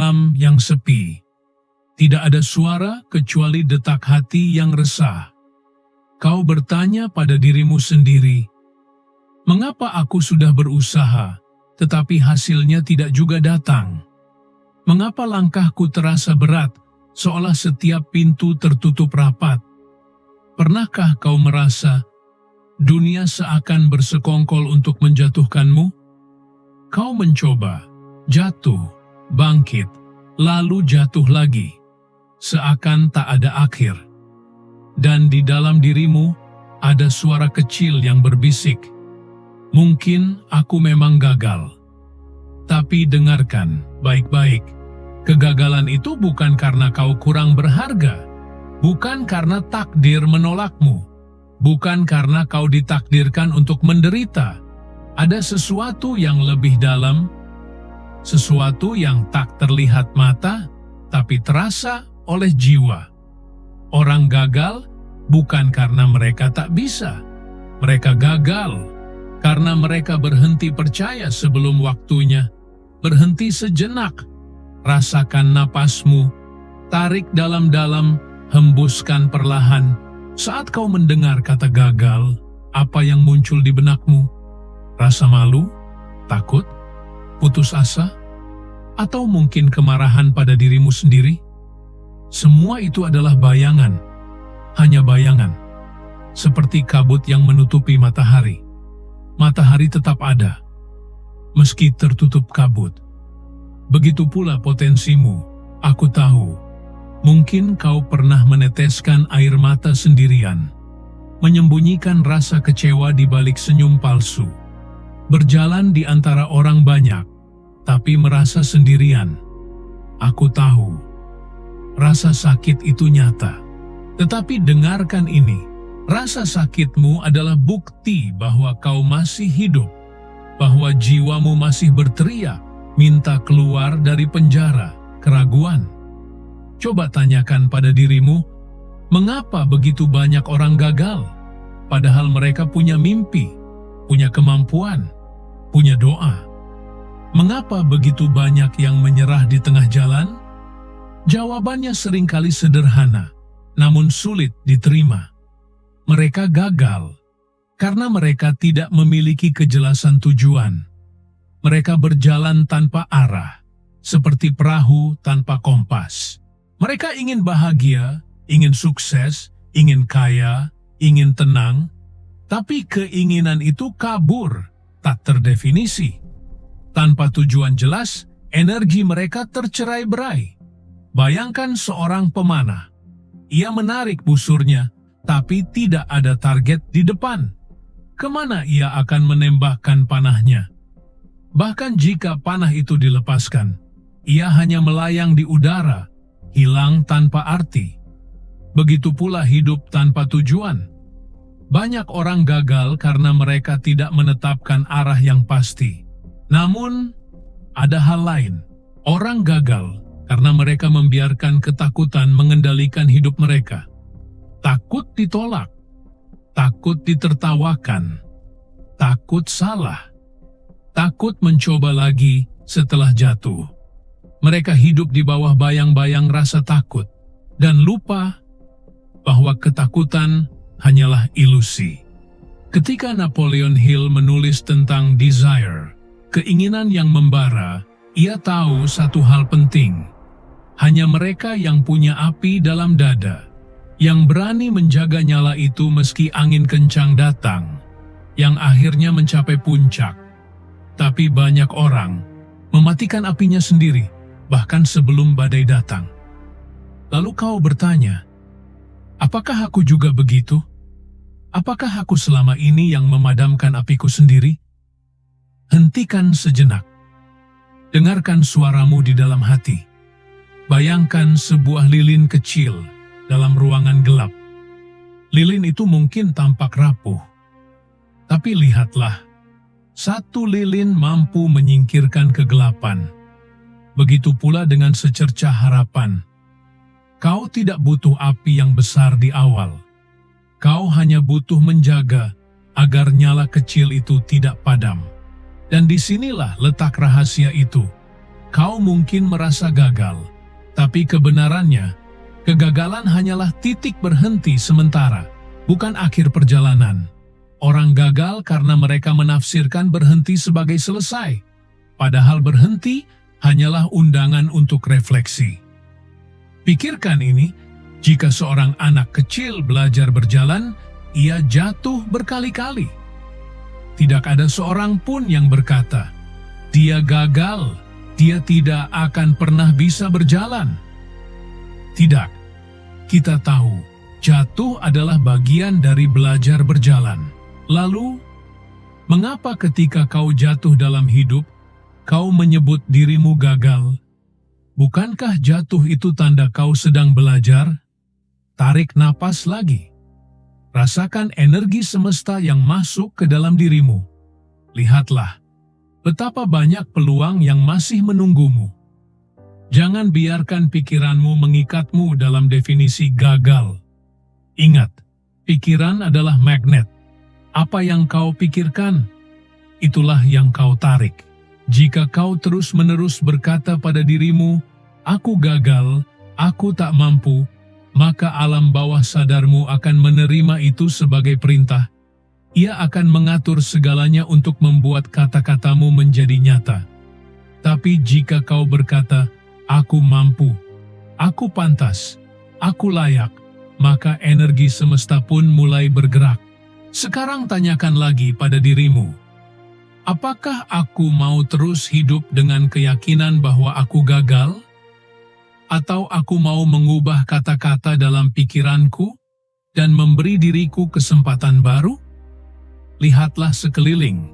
malam yang sepi. Tidak ada suara kecuali detak hati yang resah. Kau bertanya pada dirimu sendiri, mengapa aku sudah berusaha, tetapi hasilnya tidak juga datang? Mengapa langkahku terasa berat, seolah setiap pintu tertutup rapat? Pernahkah kau merasa dunia seakan bersekongkol untuk menjatuhkanmu? Kau mencoba, jatuh, bangkit, lalu jatuh lagi, seakan tak ada akhir. Dan di dalam dirimu ada suara kecil yang berbisik, mungkin aku memang gagal. Tapi dengarkan baik-baik, kegagalan itu bukan karena kau kurang berharga, bukan karena takdir menolakmu, bukan karena kau ditakdirkan untuk menderita. Ada sesuatu yang lebih dalam, sesuatu yang tak terlihat mata, tapi terasa oleh jiwa. Orang gagal bukan karena mereka tak bisa. Mereka gagal karena mereka berhenti percaya sebelum waktunya. Berhenti sejenak. Rasakan napasmu. Tarik dalam-dalam, hembuskan perlahan. Saat kau mendengar kata gagal, apa yang muncul di benakmu? Rasa malu? Takut? Putus asa? Atau mungkin kemarahan pada dirimu sendiri? Semua itu adalah bayangan, hanya bayangan. Seperti kabut yang menutupi matahari. Matahari tetap ada, meski tertutup kabut. Begitu pula potensimu, aku tahu. Mungkin kau pernah meneteskan air mata sendirian, menyembunyikan rasa kecewa di balik senyum palsu. Berjalan di antara orang banyak, tapi merasa sendirian. Aku tahu, rasa sakit itu nyata. Tetapi dengarkan ini, rasa sakitmu adalah bukti bahwa kau masih hidup, bahwa jiwamu masih berteriak, minta keluar dari penjara, keraguan. Coba tanyakan pada dirimu, mengapa begitu banyak orang gagal, padahal mereka punya mimpi, punya kemampuan, punya doa. Mengapa begitu banyak yang menyerah di tengah jalan? Jawabannya seringkali sederhana, namun sulit diterima. Mereka gagal karena mereka tidak memiliki kejelasan tujuan. Mereka berjalan tanpa arah, seperti perahu tanpa kompas. Mereka ingin bahagia, ingin sukses, ingin kaya, ingin tenang, tapi keinginan itu kabur, tak terdefinisi. Tanpa tujuan jelas, energi mereka tercerai-berai. Bayangkan seorang pemanah. Ia menarik busurnya, tapi tidak ada target di depan. Kemana ia akan menembakkan panahnya? Bahkan jika panah itu dilepaskan, ia hanya melayang di udara, hilang tanpa arti. Begitu pula hidup tanpa tujuan. Banyak orang gagal karena mereka tidak menetapkan arah yang pasti. Namun, ada hal lain. Orang gagal karena mereka membiarkan ketakutan mengendalikan hidup mereka. Takut ditolak, takut ditertawakan, takut salah, takut mencoba lagi setelah jatuh. Mereka hidup di bawah bayang-bayang rasa takut dan lupa bahwa ketakutan hanyalah ilusi. Ketika Napoleon Hill menulis tentang desire, keinginan yang membara, ia tahu satu hal penting. Hanya mereka yang punya api dalam dada, yang berani menjaga nyala itu meski angin kencang datang, yang akhirnya mencapai puncak. Tapi banyak orang mematikan apinya sendiri, bahkan sebelum badai datang. Lalu kau bertanya, apakah aku juga begitu? Apakah aku selama ini yang memadamkan apiku sendiri? Hentikan sejenak. Dengarkan suaramu di dalam hati. Bayangkan sebuah lilin kecil dalam ruangan gelap. Lilin itu mungkin tampak rapuh. Tapi lihatlah, satu lilin mampu menyingkirkan kegelapan. Begitu pula dengan secercah harapan. Kau tidak butuh api yang besar di awal. Kau hanya butuh menjaga agar nyala kecil itu tidak padam. Dan disinilah letak rahasia itu. Kau mungkin merasa gagal, tapi kebenarannya, kegagalan hanyalah titik berhenti sementara, bukan akhir perjalanan. Orang gagal karena mereka menafsirkan berhenti sebagai selesai, padahal berhenti hanyalah undangan untuk refleksi. Pikirkan ini, jika seorang anak kecil belajar berjalan, ia jatuh berkali-kali. Tidak ada seorang pun yang berkata, "Dia gagal, dia tidak akan pernah bisa berjalan." Tidak, kita tahu, jatuh adalah bagian dari belajar berjalan. Lalu, mengapa ketika kau jatuh dalam hidup, kau menyebut dirimu gagal? Bukankah jatuh itu tanda kau sedang belajar? Tarik napas lagi. Rasakan energi semesta yang masuk ke dalam dirimu. Lihatlah, betapa banyak peluang yang masih menunggumu. Jangan biarkan pikiranmu mengikatmu dalam definisi gagal. Ingat, pikiran adalah magnet. Apa yang kau pikirkan, itulah yang kau tarik. Jika kau terus-menerus berkata pada dirimu, "Aku gagal, aku tak mampu," maka alam bawah sadarmu akan menerima itu sebagai perintah. Ia akan mengatur segalanya untuk membuat kata-katamu menjadi nyata. Tapi jika kau berkata, "Aku mampu, aku pantas, aku layak," maka energi semesta pun mulai bergerak. Sekarang tanyakan lagi pada dirimu, apakah aku mau terus hidup dengan keyakinan bahwa aku gagal? Atau aku mau mengubah kata-kata dalam pikiranku dan memberi diriku kesempatan baru? Lihatlah sekeliling.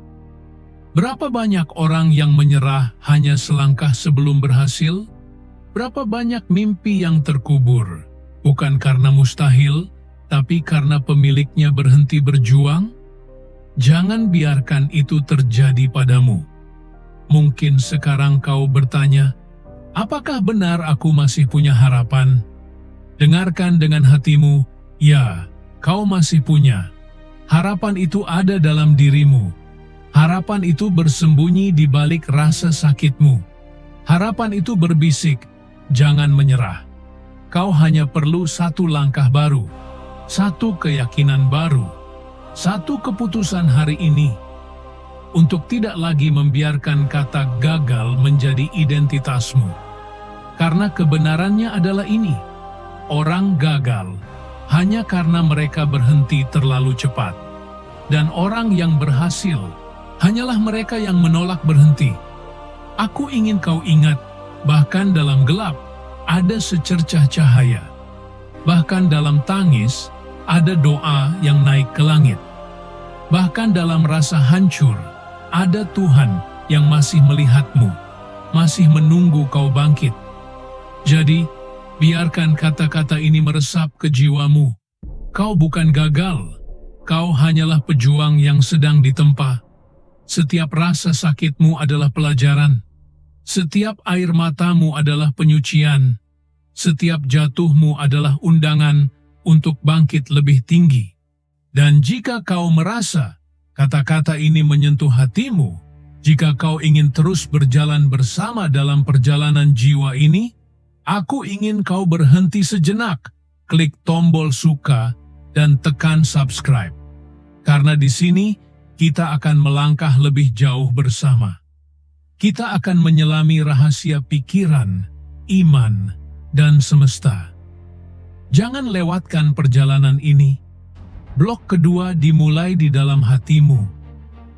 Berapa banyak orang yang menyerah hanya selangkah sebelum berhasil? Berapa banyak mimpi yang terkubur, bukan karena mustahil, tapi karena pemiliknya berhenti berjuang? Jangan biarkan itu terjadi padamu. Mungkin sekarang kau bertanya, apakah benar aku masih punya harapan? Dengarkan dengan hatimu, ya, kau masih punya. Harapan itu ada dalam dirimu. Harapan itu bersembunyi di balik rasa sakitmu. Harapan itu berbisik, jangan menyerah. Kau hanya perlu satu langkah baru, satu keyakinan baru, satu keputusan hari ini, untuk tidak lagi membiarkan kata gagal menjadi identitasmu. Karena kebenarannya adalah ini, orang gagal hanya karena mereka berhenti terlalu cepat. Dan orang yang berhasil hanyalah mereka yang menolak berhenti. Aku ingin kau ingat, bahkan dalam gelap ada secercah cahaya. Bahkan dalam tangis ada doa yang naik ke langit. Bahkan dalam rasa hancur ada Tuhan yang masih melihatmu, masih menunggu kau bangkit. Jadi, biarkan kata-kata ini meresap ke jiwamu. Kau bukan gagal, kau hanyalah pejuang yang sedang ditempa. Setiap rasa sakitmu adalah pelajaran. Setiap air matamu adalah penyucian. Setiap jatuhmu adalah undangan untuk bangkit lebih tinggi. Dan jika kau merasa kata-kata ini menyentuh hatimu, jika kau ingin terus berjalan bersama dalam perjalanan jiwa ini, aku ingin kau berhenti sejenak, klik tombol suka, dan tekan subscribe. Karena di sini, kita akan melangkah lebih jauh bersama. Kita akan menyelami rahasia pikiran, iman, dan semesta. Jangan lewatkan perjalanan ini. Blok kedua dimulai di dalam hatimu.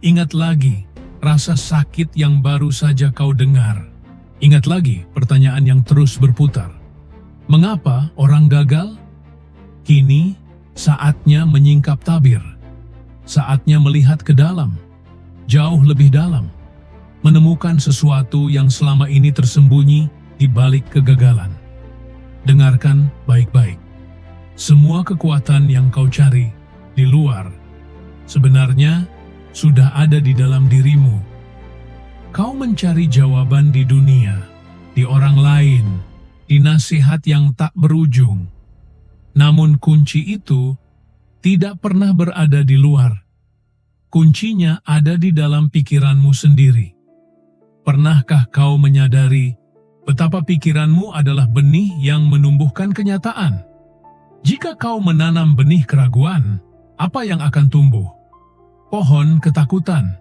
Ingat lagi, rasa sakit yang baru saja kau dengar. Ingat lagi pertanyaan yang terus berputar. Mengapa orang gagal? Kini, saatnya menyingkap tabir. Saatnya melihat ke dalam, jauh lebih dalam. Menemukan sesuatu yang selama ini tersembunyi di balik kegagalan. Dengarkan baik-baik. Semua kekuatan yang kau cari di luar sebenarnya sudah ada di dalam dirimu. Kau mencari jawaban di dunia, di orang lain, di nasihat yang tak berujung. Namun kunci itu tidak pernah berada di luar. Kuncinya ada di dalam pikiranmu sendiri. Pernahkah kau menyadari betapa pikiranmu adalah benih yang menumbuhkan kenyataan? Jika kau menanam benih keraguan, apa yang akan tumbuh? Pohon ketakutan.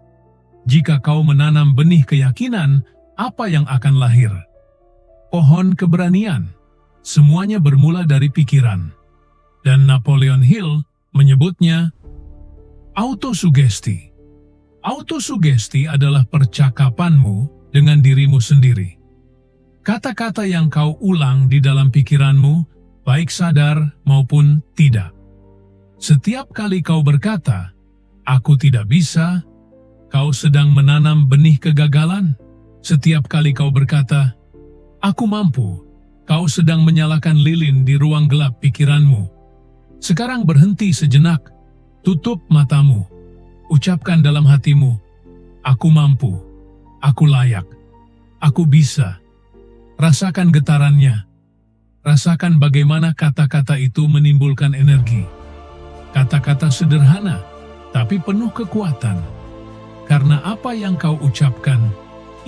Jika kau menanam benih keyakinan, apa yang akan lahir? Pohon keberanian. Semuanya bermula dari pikiran. Dan Napoleon Hill menyebutnya autosugesti. Autosugesti adalah percakapanmu dengan dirimu sendiri. Kata-kata yang kau ulang di dalam pikiranmu, baik sadar maupun tidak. Setiap kali kau berkata, "Aku tidak bisa," kau sedang menanam benih kegagalan. Setiap kali kau berkata, "Aku mampu," kau sedang menyalakan lilin di ruang gelap pikiranmu. Sekarang berhenti sejenak, tutup matamu, ucapkan dalam hatimu, "Aku mampu, aku layak, aku bisa." Rasakan getarannya. Rasakan bagaimana kata-kata itu menimbulkan energi. Kata-kata sederhana, tapi penuh kekuatan. Karena apa yang kau ucapkan,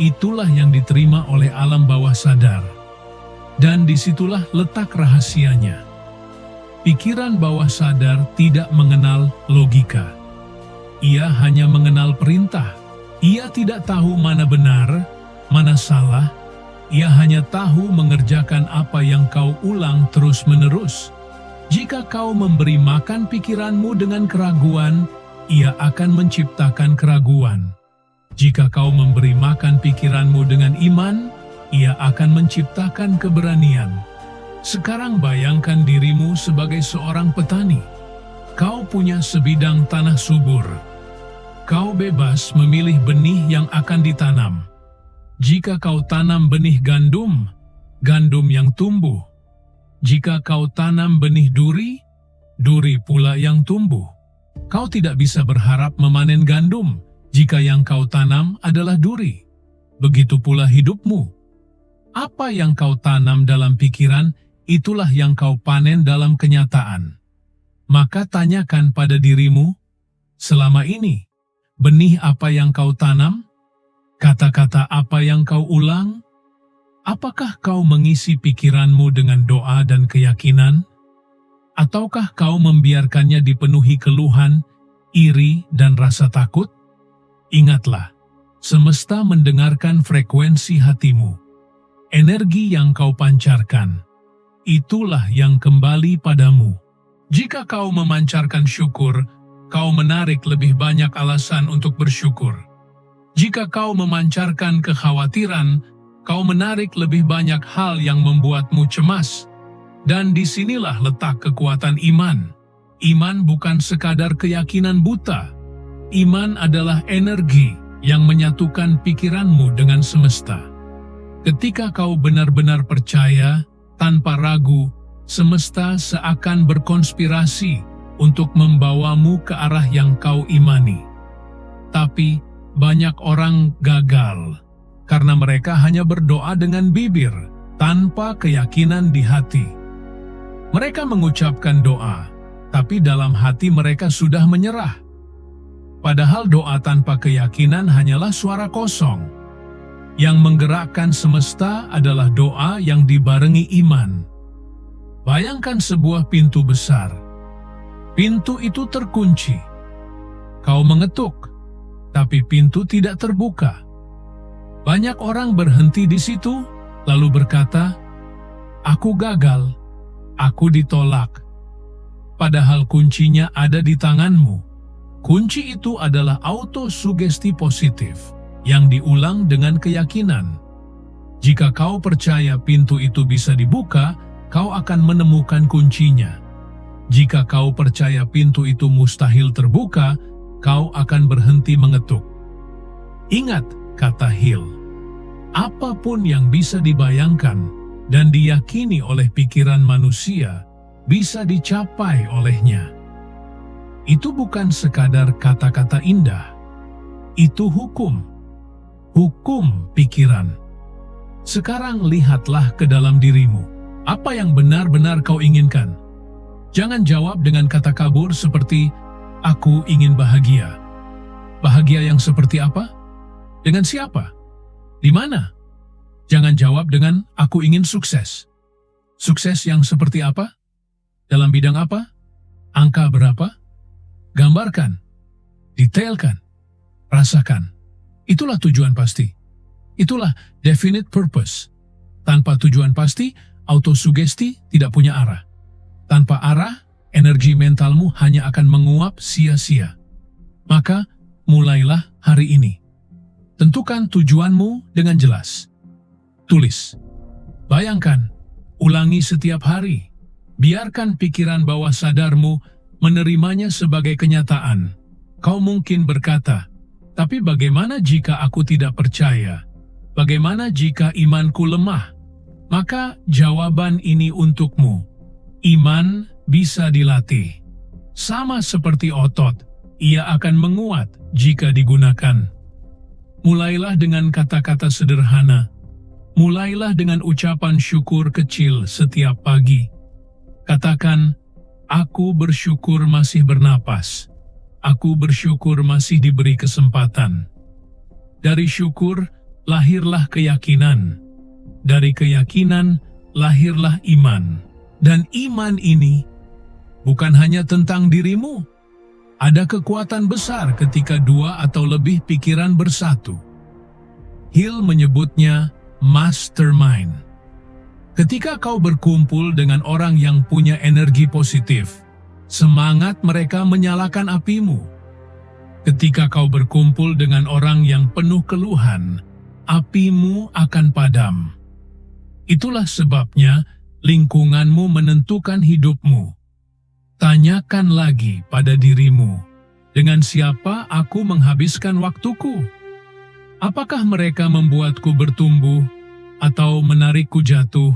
itulah yang diterima oleh alam bawah sadar. Dan disitulah letak rahasianya. Pikiran bawah sadar tidak mengenal logika. Ia hanya mengenal perintah. Ia tidak tahu mana benar, mana salah. Ia hanya tahu mengerjakan apa yang kau ulang terus-menerus. Jika kau memberi makan pikiranmu dengan keraguan, ia akan menciptakan keraguan. Jika kau memberi makan pikiranmu dengan iman, ia akan menciptakan keberanian. Sekarang bayangkan dirimu sebagai seorang petani. Kau punya sebidang tanah subur. Kau bebas memilih benih yang akan ditanam. Jika kau tanam benih gandum, gandum yang tumbuh. Jika kau tanam benih duri, duri pula yang tumbuh. Kau tidak bisa berharap memanen gandum jika yang kau tanam adalah duri. Begitu pula hidupmu. Apa yang kau tanam dalam pikiran, itulah yang kau panen dalam kenyataan. Maka tanyakan pada dirimu, selama ini, benih apa yang kau tanam? Kata-kata apa yang kau ulang? Apakah kau mengisi pikiranmu dengan doa dan keyakinan? Ataukah kau membiarkannya dipenuhi keluhan, iri, dan rasa takut? Ingatlah, semesta mendengarkan frekuensi hatimu. Energi yang kau pancarkan, itulah yang kembali padamu. Jika kau memancarkan syukur, kau menarik lebih banyak alasan untuk bersyukur. Jika kau memancarkan kekhawatiran, kau menarik lebih banyak hal yang membuatmu cemas. Dan disinilah letak kekuatan iman. Iman bukan sekadar keyakinan buta. Iman adalah energi yang menyatukan pikiranmu dengan semesta. Ketika kau benar-benar percaya, tanpa ragu, semesta seakan berkonspirasi untuk membawamu ke arah yang kau imani. Tapi, banyak orang gagal karena mereka hanya berdoa dengan bibir tanpa keyakinan di hati. Mereka mengucapkan doa, tapi dalam hati mereka sudah menyerah. Padahal doa tanpa keyakinan hanyalah suara kosong. Yang menggerakkan semesta adalah doa yang dibarengi iman. Bayangkan sebuah pintu besar. Pintu itu terkunci. Kau mengetuk, tapi pintu tidak terbuka. Banyak orang berhenti di situ, lalu berkata, "Aku gagal, aku ditolak." Padahal kuncinya ada di tanganmu. Kunci itu adalah autosugesti positif yang diulang dengan keyakinan. Jika kau percaya pintu itu bisa dibuka, kau akan menemukan kuncinya. Jika kau percaya pintu itu mustahil terbuka, kau akan berhenti mengetuk. Ingat kata Hill, apapun yang bisa dibayangkan dan diyakini oleh pikiran manusia bisa dicapai olehnya. Itu bukan sekadar kata-kata indah, itu hukum. Hukum pikiran. Sekarang lihatlah ke dalam dirimu. Apa yang benar-benar kau inginkan? Jangan jawab dengan kata kabur seperti, "Aku ingin bahagia." Bahagia yang seperti apa? Dengan siapa? Di mana? Jangan jawab dengan "aku ingin sukses". Sukses yang seperti apa? Dalam bidang apa? Angka berapa? Gambarkan, detailkan, rasakan. Itulah tujuan pasti. Itulah definite purpose. Tanpa tujuan pasti, autosugesti tidak punya arah. Tanpa arah, energi mentalmu hanya akan menguap sia-sia. Maka, mulailah hari ini. Tentukan tujuanmu dengan jelas. Tulis. Bayangkan, ulangi setiap hari. Biarkan pikiran bawah sadarmu menerimanya sebagai kenyataan. Kau mungkin berkata, tapi bagaimana jika aku tidak percaya? Bagaimana jika imanku lemah? Maka jawaban ini untukmu. Iman bisa dilatih. Sama seperti otot, ia akan menguat jika digunakan. Mulailah dengan kata-kata sederhana. Mulailah dengan ucapan syukur kecil setiap pagi. Katakan, aku bersyukur masih bernapas. Aku bersyukur masih diberi kesempatan. Dari syukur, lahirlah keyakinan. Dari keyakinan, lahirlah iman. Dan iman ini bukan hanya tentang dirimu. Ada kekuatan besar ketika dua atau lebih pikiran bersatu. Hill menyebutnya mastermind. Ketika kau berkumpul dengan orang yang punya energi positif, semangat mereka menyalakan apimu. Ketika kau berkumpul dengan orang yang penuh keluhan, apimu akan padam. Itulah sebabnya lingkunganmu menentukan hidupmu. Tanyakan lagi pada dirimu, dengan siapa aku menghabiskan waktuku? Apakah mereka membuatku bertumbuh atau menarikku jatuh?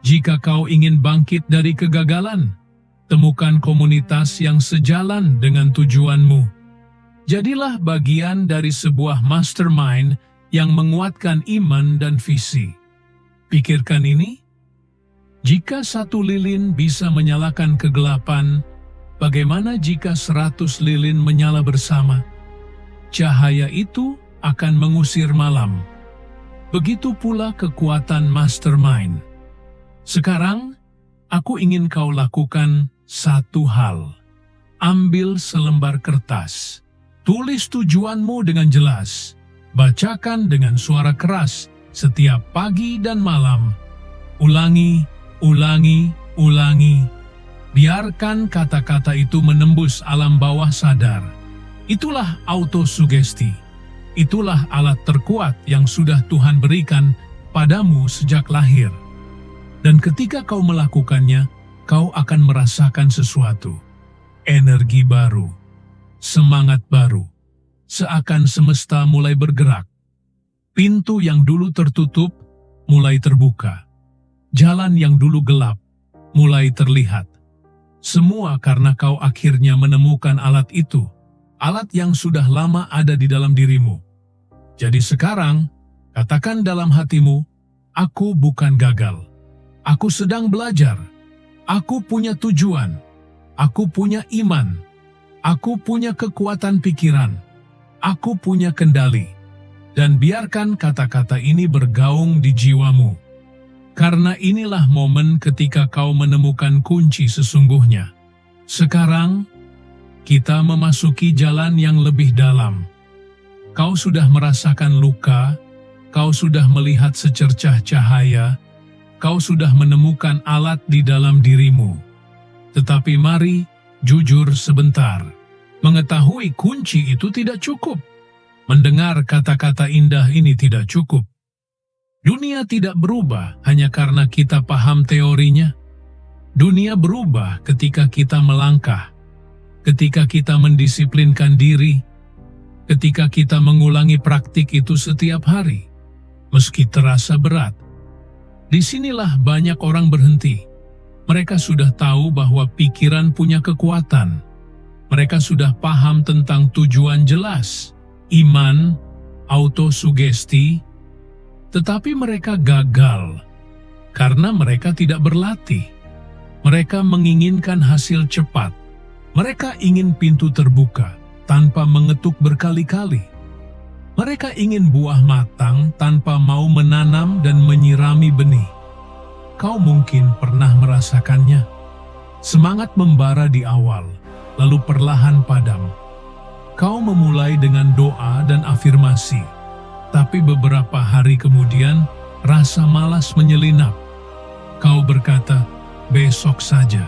Jika kau ingin bangkit dari kegagalan, temukan komunitas yang sejalan dengan tujuanmu. Jadilah bagian dari sebuah mastermind yang menguatkan iman dan visi. Pikirkan ini. Jika satu lilin bisa menyalakan kegelapan, bagaimana jika 100 lilin menyala bersama? Cahaya itu akan mengusir malam. Begitu pula kekuatan mastermind. Sekarang, aku ingin kau lakukan satu hal. Ambil selembar kertas. Tulis tujuanmu dengan jelas. Bacakan dengan suara keras setiap pagi dan malam. Ulangi, ulangi, ulangi. Biarkan kata-kata itu menembus alam bawah sadar. Itulah autosugesti. Itulah alat terkuat yang sudah Tuhan berikan padamu sejak lahir. Dan ketika kau melakukannya, kau akan merasakan sesuatu. Energi baru. Semangat baru. Seakan semesta mulai bergerak. Pintu yang dulu tertutup mulai terbuka. Jalan yang dulu gelap mulai terlihat. Semua karena kau akhirnya menemukan alat itu. Alat yang sudah lama ada di dalam dirimu. Jadi sekarang, katakan dalam hatimu, aku bukan gagal. Aku sedang belajar. Aku punya tujuan. Aku punya iman. Aku punya kekuatan pikiran. Aku punya kendali. Dan biarkan kata-kata ini bergaung di jiwamu. Karena inilah momen ketika kau menemukan kunci sesungguhnya. Sekarang, kita memasuki jalan yang lebih dalam. Kau sudah merasakan luka, kau sudah melihat secercah cahaya, kau sudah menemukan alat di dalam dirimu. Tetapi mari, jujur sebentar. Mengetahui kunci itu tidak cukup. Mendengar kata-kata indah ini tidak cukup. Dunia tidak berubah hanya karena kita paham teorinya. Dunia berubah ketika kita melangkah, ketika kita mendisiplinkan diri, ketika kita mengulangi praktik itu setiap hari, meski terasa berat. Disinilah banyak orang berhenti. Mereka sudah tahu bahwa pikiran punya kekuatan. Mereka sudah paham tentang tujuan jelas, iman, autosugesti, tetapi mereka gagal karena mereka tidak berlatih. Mereka menginginkan hasil cepat. Mereka ingin pintu terbuka tanpa mengetuk berkali-kali. Mereka ingin buah matang tanpa mau menanam dan menyirami benih. Kau mungkin pernah merasakannya. Semangat membara di awal, lalu perlahan padam. Kau memulai dengan doa dan afirmasi, tapi beberapa hari kemudian rasa malas menyelinap. Kau berkata, besok saja.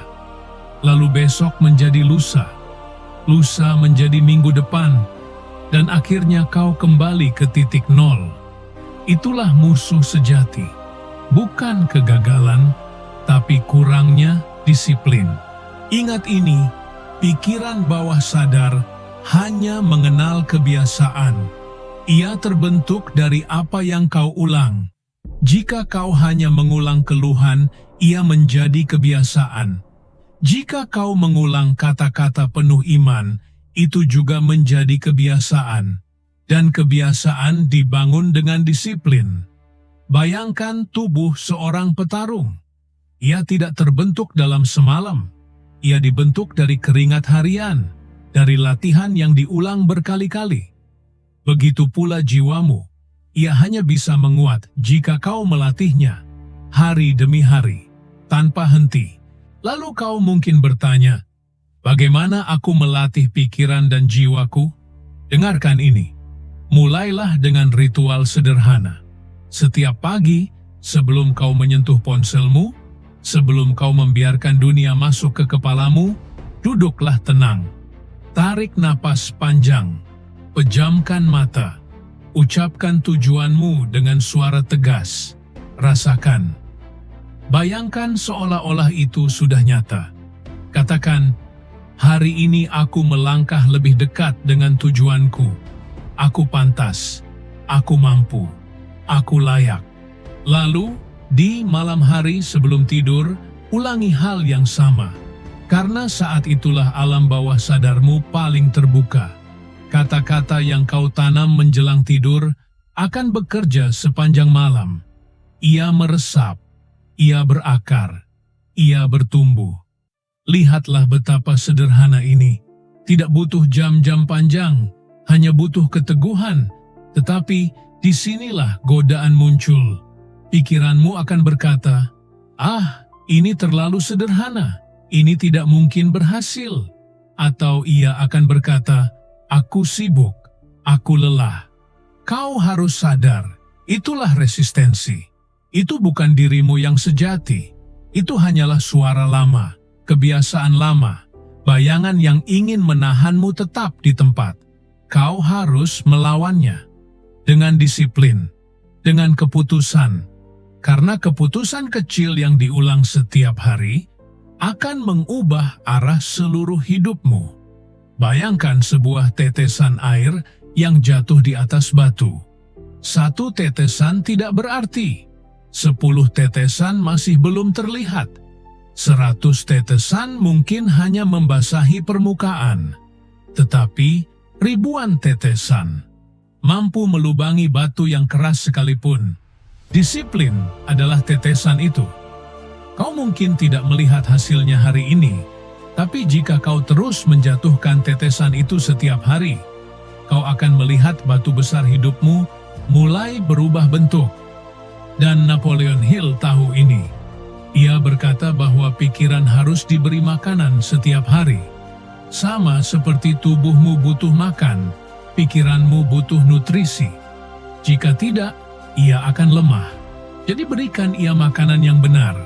Lalu besok menjadi lusa. Lusa menjadi minggu depan. Dan akhirnya kau kembali ke titik nol. Itulah musuh sejati. Bukan kegagalan, tapi kurangnya disiplin. Ingat ini, pikiran bawah sadar hanya mengenal kebiasaan. Ia terbentuk dari apa yang kau ulang. Jika kau hanya mengulang keluhan, ia menjadi kebiasaan. Jika kau mengulang kata-kata penuh iman, itu juga menjadi kebiasaan. Dan kebiasaan dibangun dengan disiplin. Bayangkan tubuh seorang petarung. Ia tidak terbentuk dalam semalam. Ia dibentuk dari keringat harian, dari latihan yang diulang berkali-kali. Begitu pula jiwamu. Ia hanya bisa menguat jika kau melatihnya, hari demi hari, tanpa henti. Lalu kau mungkin bertanya, bagaimana aku melatih pikiran dan jiwaku? Dengarkan ini. Mulailah dengan ritual sederhana. Setiap pagi, sebelum kau menyentuh ponselmu, sebelum kau membiarkan dunia masuk ke kepalamu, duduklah tenang. Tarik napas panjang. Pejamkan mata. Ucapkan tujuanmu dengan suara tegas. Rasakan. Bayangkan seolah-olah itu sudah nyata. Katakan, hari ini aku melangkah lebih dekat dengan tujuanku. Aku pantas. Aku mampu. Aku layak. Lalu, di malam hari sebelum tidur, ulangi hal yang sama. Karena saat itulah alam bawah sadarmu paling terbuka. Kata-kata yang kau tanam menjelang tidur akan bekerja sepanjang malam. Ia meresap, ia berakar, ia bertumbuh. Lihatlah betapa sederhana ini. Tidak butuh jam-jam panjang, hanya butuh keteguhan. Tetapi disinilah godaan muncul. Pikiranmu akan berkata, ini terlalu sederhana, ini tidak mungkin berhasil. Atau ia akan berkata, aku sibuk, aku lelah. Kau harus sadar, itulah resistensi. Itu bukan dirimu yang sejati. Itu hanyalah suara lama, kebiasaan lama, bayangan yang ingin menahanmu tetap di tempat. Kau harus melawannya. Dengan disiplin, dengan keputusan. Karena keputusan kecil yang diulang setiap hari akan mengubah arah seluruh hidupmu. Bayangkan sebuah tetesan air yang jatuh di atas batu. 1 tetesan tidak berarti. 10 tetesan masih belum terlihat. 100 tetesan mungkin hanya membasahi permukaan. Tetapi ribuan tetesan mampu melubangi batu yang keras sekalipun. Disiplin adalah tetesan itu. Kau mungkin tidak melihat hasilnya hari ini, tapi jika kau terus menjatuhkan tetesan itu setiap hari, kau akan melihat batu besar hidupmu mulai berubah bentuk. Dan Napoleon Hill tahu ini. Ia berkata bahwa pikiran harus diberi makanan setiap hari. Sama seperti tubuhmu butuh makan, pikiranmu butuh nutrisi. Jika tidak, ia akan lemah. Jadi berikan ia makanan yang benar.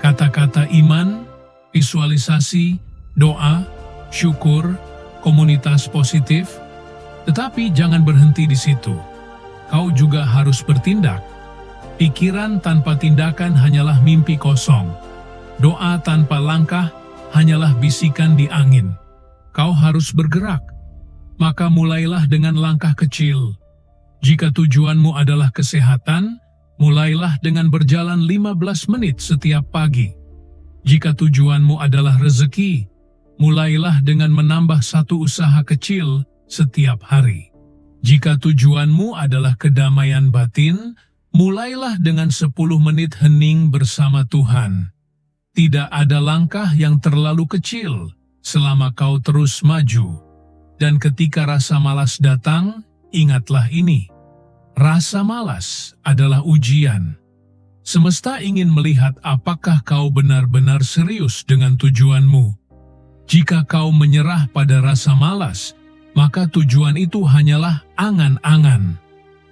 Kata-kata iman, visualisasi, doa, syukur, komunitas positif. Tetapi jangan berhenti di situ. Kau juga harus bertindak. Pikiran tanpa tindakan hanyalah mimpi kosong. Doa tanpa langkah hanyalah bisikan di angin. Kau harus bergerak. Maka mulailah dengan langkah kecil. Jika tujuanmu adalah kesehatan, mulailah dengan berjalan 15 menit setiap pagi. Jika tujuanmu adalah rezeki, mulailah dengan menambah 1 usaha kecil setiap hari. Jika tujuanmu adalah kedamaian batin, mulailah dengan 10 menit hening bersama Tuhan. Tidak ada langkah yang terlalu kecil selama kau terus maju. Dan ketika rasa malas datang, ingatlah ini. Rasa malas adalah ujian. Semesta ingin melihat apakah kau benar-benar serius dengan tujuanmu. Jika kau menyerah pada rasa malas, maka tujuan itu hanyalah angan-angan.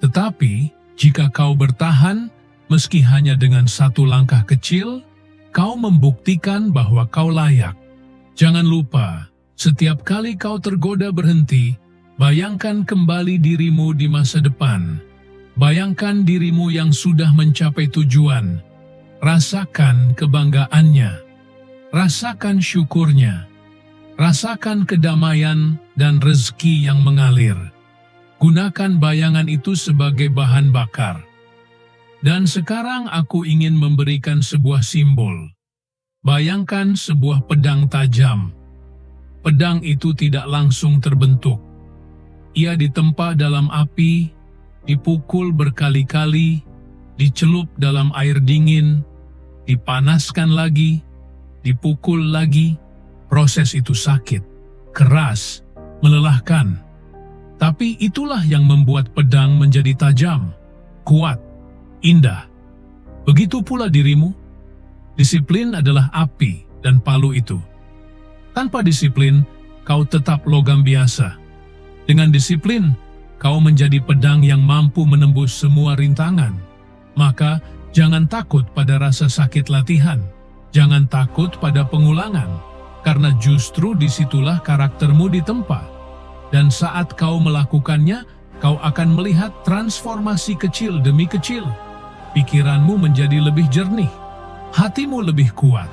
Tetapi, jika kau bertahan, meski hanya dengan satu langkah kecil, kau membuktikan bahwa kau layak. Jangan lupa, setiap kali kau tergoda berhenti, bayangkan kembali dirimu di masa depan. Bayangkan dirimu yang sudah mencapai tujuan. Rasakan kebanggaannya. Rasakan syukurnya. Rasakan kedamaian dan rezeki yang mengalir. Gunakan bayangan itu sebagai bahan bakar. Dan sekarang aku ingin memberikan sebuah simbol. Bayangkan sebuah pedang tajam. Pedang itu tidak langsung terbentuk. Ia ditempa dalam api, dipukul berkali-kali, dicelup dalam air dingin, dipanaskan lagi, dipukul lagi. Proses itu sakit, keras, melelahkan. Tapi itulah yang membuat pedang menjadi tajam, kuat, indah. Begitu pula dirimu. Disiplin adalah api dan palu itu. Tanpa disiplin, kau tetap logam biasa. Dengan disiplin, kau menjadi pedang yang mampu menembus semua rintangan. Maka, jangan takut pada rasa sakit latihan. Jangan takut pada pengulangan, karena justru disitulah karaktermu ditempa. Dan saat kau melakukannya, kau akan melihat transformasi kecil demi kecil. Pikiranmu menjadi lebih jernih, hatimu lebih kuat,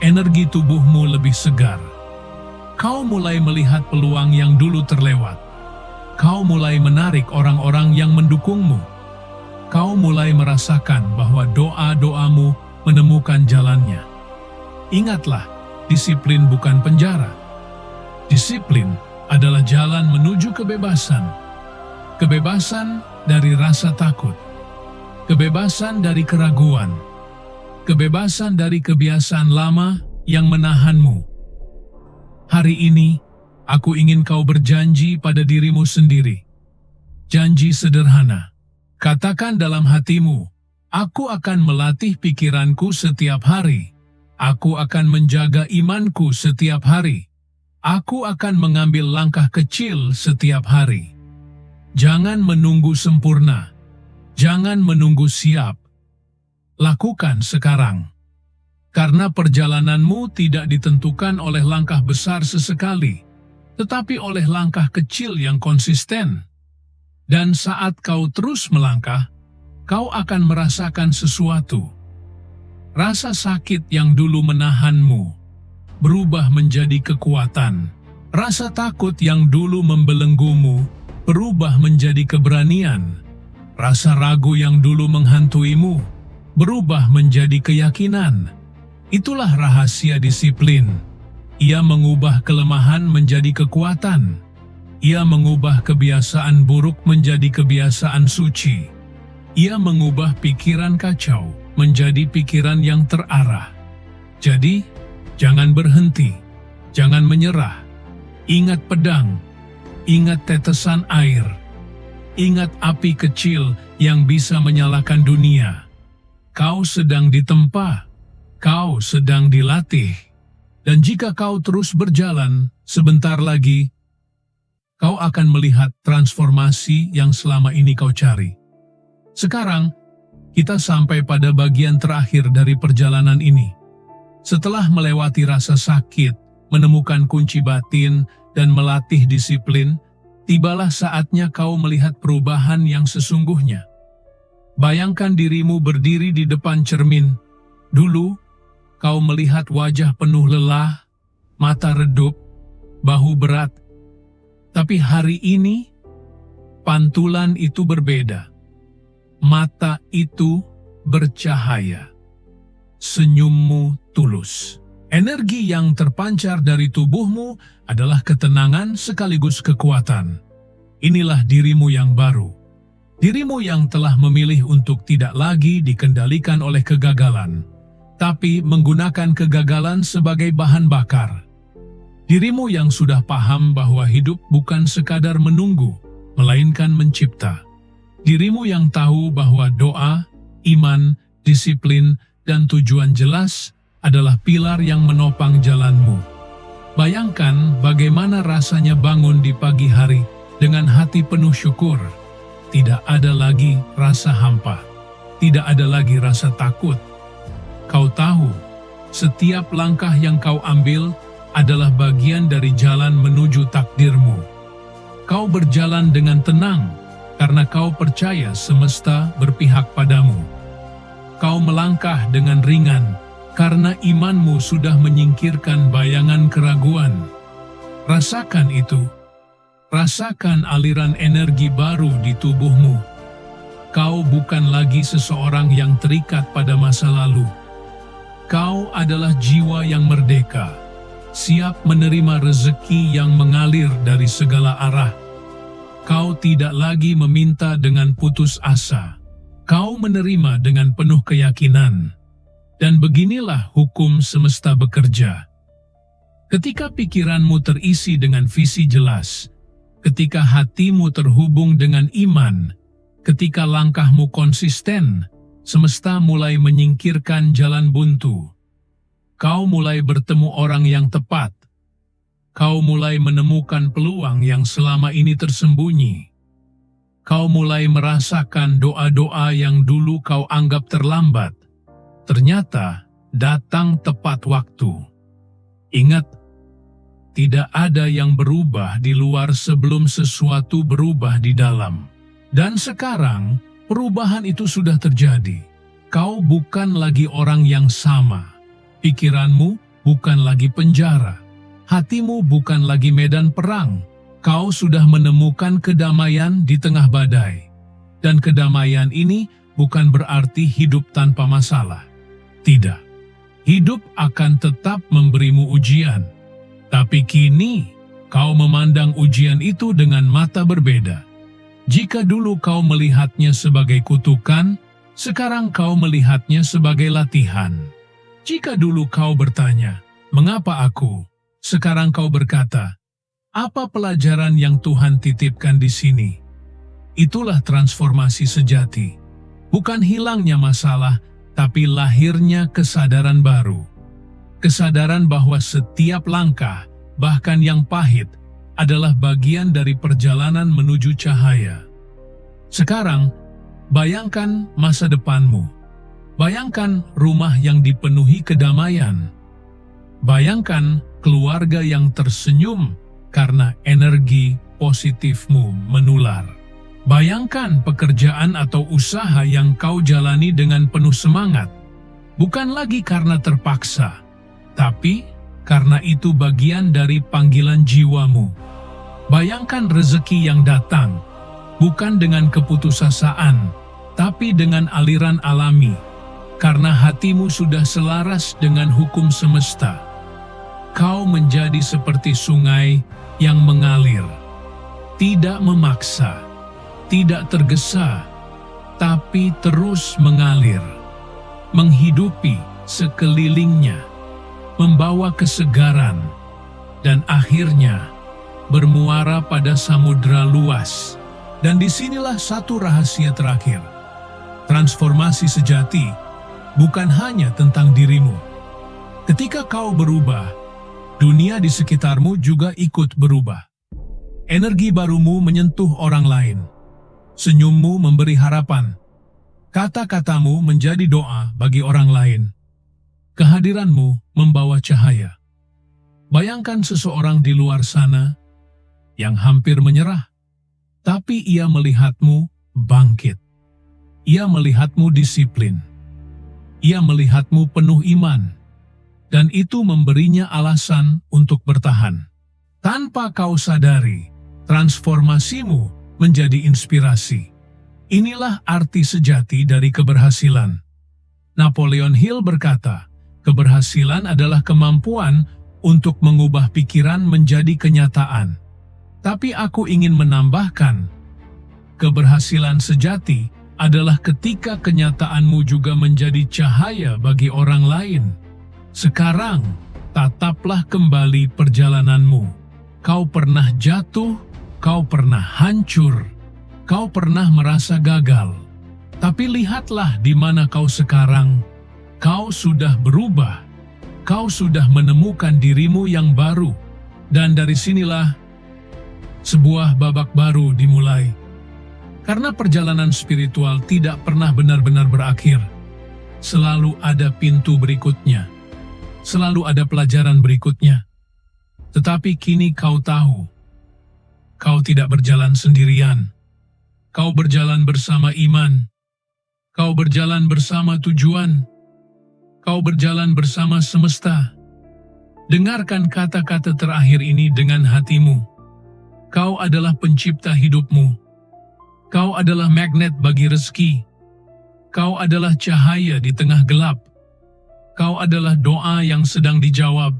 energi tubuhmu lebih segar. Kau mulai melihat peluang yang dulu terlewat. Kau mulai menarik orang-orang yang mendukungmu. Kau mulai merasakan bahwa doa-doamu menemukan jalannya. Ingatlah, disiplin bukan penjara. Disiplin adalah jalan menuju kebebasan. Kebebasan dari rasa takut. Kebebasan dari keraguan. Kebebasan dari kebiasaan lama yang menahanmu. Hari ini, aku ingin kau berjanji pada dirimu sendiri. Janji sederhana. Katakan dalam hatimu, aku akan melatih pikiranku setiap hari. Aku akan menjaga imanku setiap hari. Aku akan mengambil langkah kecil setiap hari. Jangan menunggu sempurna. Jangan menunggu siap. Lakukan sekarang. Karena perjalananmu tidak ditentukan oleh langkah besar sesekali, tetapi oleh langkah kecil yang konsisten. Dan saat kau terus melangkah, kau akan merasakan sesuatu. Rasa sakit yang dulu menahanmu berubah menjadi kekuatan. Rasa takut yang dulu membelenggumu berubah menjadi keberanian. Rasa ragu yang dulu menghantuimu berubah menjadi keyakinan. Itulah rahasia disiplin. Ia mengubah kelemahan menjadi kekuatan. Ia mengubah kebiasaan buruk menjadi kebiasaan suci. Ia mengubah pikiran kacau menjadi pikiran yang terarah. Jadi, jangan berhenti, jangan menyerah. Ingat pedang, ingat tetesan air, ingat api kecil yang bisa menyalakan dunia. Kau sedang ditempa. Kau sedang dilatih, dan jika kau terus berjalan, sebentar lagi, kau akan melihat transformasi yang selama ini kau cari. Sekarang, kita sampai pada bagian terakhir dari perjalanan ini. Setelah melewati rasa sakit, menemukan kunci batin, dan melatih disiplin, tibalah saatnya kau melihat perubahan yang sesungguhnya. Bayangkan dirimu berdiri di depan cermin. Dulu, kau melihat wajah penuh lelah, mata redup, bahu berat. Tapi hari ini, pantulan itu berbeda. Mata itu bercahaya. Senyummu tulus. Energi yang terpancar dari tubuhmu adalah ketenangan sekaligus kekuatan. Inilah dirimu yang baru. Dirimu yang telah memilih untuk tidak lagi dikendalikan oleh kegagalan, tapi menggunakan kegagalan sebagai bahan bakar. Dirimu yang sudah paham bahwa hidup bukan sekadar menunggu, melainkan mencipta. Dirimu yang tahu bahwa doa, iman, disiplin, dan tujuan jelas adalah pilar yang menopang jalanmu. Bayangkan bagaimana rasanya bangun di pagi hari dengan hati penuh syukur. Tidak ada lagi rasa hampa, tidak ada lagi rasa takut. Kau tahu, setiap langkah yang kau ambil adalah bagian dari jalan menuju takdirmu. Kau berjalan dengan tenang karena kau percaya semesta berpihak padamu. Kau melangkah dengan ringan karena imanmu sudah menyingkirkan bayangan keraguan. Rasakan itu. Rasakan aliran energi baru di tubuhmu. Kau bukan lagi seseorang yang terikat pada masa lalu. Kau adalah jiwa yang merdeka, siap menerima rezeki yang mengalir dari segala arah. Kau tidak lagi meminta dengan putus asa. Kau menerima dengan penuh keyakinan. Dan beginilah hukum semesta bekerja. Ketika pikiranmu terisi dengan visi jelas, ketika hatimu terhubung dengan iman, ketika langkahmu konsisten, semesta mulai menyingkirkan jalan buntu. Kau mulai bertemu orang yang tepat. Kau mulai menemukan peluang yang selama ini tersembunyi. Kau mulai merasakan doa-doa yang dulu kau anggap terlambat. Ternyata datang tepat waktu. Ingat, tidak ada yang berubah di luar sebelum sesuatu berubah di dalam. Dan sekarang, perubahan itu sudah terjadi. Kau bukan lagi orang yang sama. Pikiranmu bukan lagi penjara. Hatimu bukan lagi medan perang. Kau sudah menemukan kedamaian di tengah badai. Dan kedamaian ini bukan berarti hidup tanpa masalah. Tidak. Hidup akan tetap memberimu ujian. Tapi kini, kau memandang ujian itu dengan mata berbeda. Jika dulu kau melihatnya sebagai kutukan, sekarang kau melihatnya sebagai latihan. Jika dulu kau bertanya, "Mengapa aku?" Sekarang kau berkata, "Apa pelajaran yang Tuhan titipkan di sini?" Itulah transformasi sejati. Bukan hilangnya masalah, tapi lahirnya kesadaran baru. Kesadaran bahwa setiap langkah, bahkan yang pahit, adalah bagian dari perjalanan menuju cahaya. Sekarang, bayangkan masa depanmu. Bayangkan rumah yang dipenuhi kedamaian. Bayangkan keluarga yang tersenyum karena energi positifmu menular. Bayangkan pekerjaan atau usaha yang kau jalani dengan penuh semangat. Bukan lagi karena terpaksa, tapi karena itu bagian dari panggilan jiwamu. Bayangkan rezeki yang datang, bukan dengan keputusasaan, tapi dengan aliran alami, karena hatimu sudah selaras dengan hukum semesta. Kau menjadi seperti sungai yang mengalir, tidak memaksa, tidak tergesa, tapi terus mengalir, menghidupi sekelilingnya, membawa kesegaran, dan akhirnya bermuara pada samudra luas. Dan disinilah satu rahasia terakhir. Transformasi sejati bukan hanya tentang dirimu. Ketika kau berubah, dunia di sekitarmu juga ikut berubah. Energi barumu menyentuh orang lain. Senyummu memberi harapan. Kata-katamu menjadi doa bagi orang lain. Kehadiranmu membawa cahaya. Bayangkan seseorang di luar sana yang hampir menyerah, tapi ia melihatmu bangkit. Ia melihatmu disiplin. Ia melihatmu penuh iman. Dan itu memberinya alasan untuk bertahan. Tanpa kau sadari, transformasimu menjadi inspirasi. Inilah arti sejati dari keberhasilan. Napoleon Hill berkata, keberhasilan adalah kemampuan untuk mengubah pikiran menjadi kenyataan. Tapi aku ingin menambahkan, keberhasilan sejati adalah ketika kenyataanmu juga menjadi cahaya bagi orang lain. Sekarang, tataplah kembali perjalananmu. Kau pernah jatuh, Kau pernah hancur, kau pernah merasa gagal. Tapi lihatlah di mana kau sekarang. Kau sudah berubah. Kau sudah menemukan dirimu yang baru. Dan dari sinilah sebuah babak baru dimulai. Karena perjalanan spiritual tidak pernah benar-benar berakhir. Selalu ada pintu berikutnya. Selalu ada pelajaran berikutnya. Tetapi kini kau tahu, kau tidak berjalan sendirian. Kau berjalan bersama iman. Kau berjalan bersama tujuan. Kau berjalan bersama semesta. Dengarkan kata-kata terakhir ini dengan hatimu. Kau adalah pencipta hidupmu. Kau adalah magnet bagi rezeki. Kau adalah cahaya di tengah gelap. Kau adalah doa yang sedang dijawab.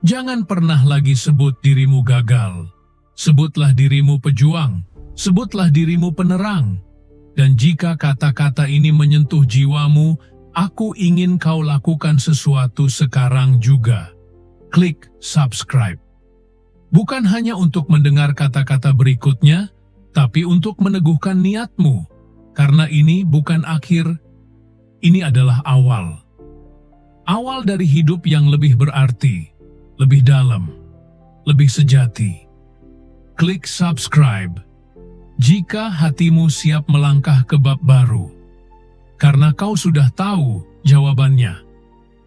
Jangan pernah lagi sebut dirimu gagal. Sebutlah dirimu pejuang. Sebutlah dirimu penerang. Dan jika kata-kata ini menyentuh jiwamu, aku ingin kau lakukan sesuatu sekarang juga. Klik subscribe. Bukan hanya untuk mendengar kata-kata berikutnya, tapi untuk meneguhkan niatmu. Karena ini bukan akhir, ini adalah awal. Awal dari hidup yang lebih berarti, lebih dalam, lebih sejati. Klik subscribe jika hatimu siap melangkah ke bab baru. Karena kau sudah tahu jawabannya.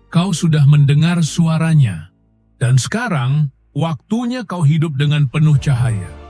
Kau sudah mendengar suaranya. Dan sekarang, waktunya kau hidup dengan penuh cahaya.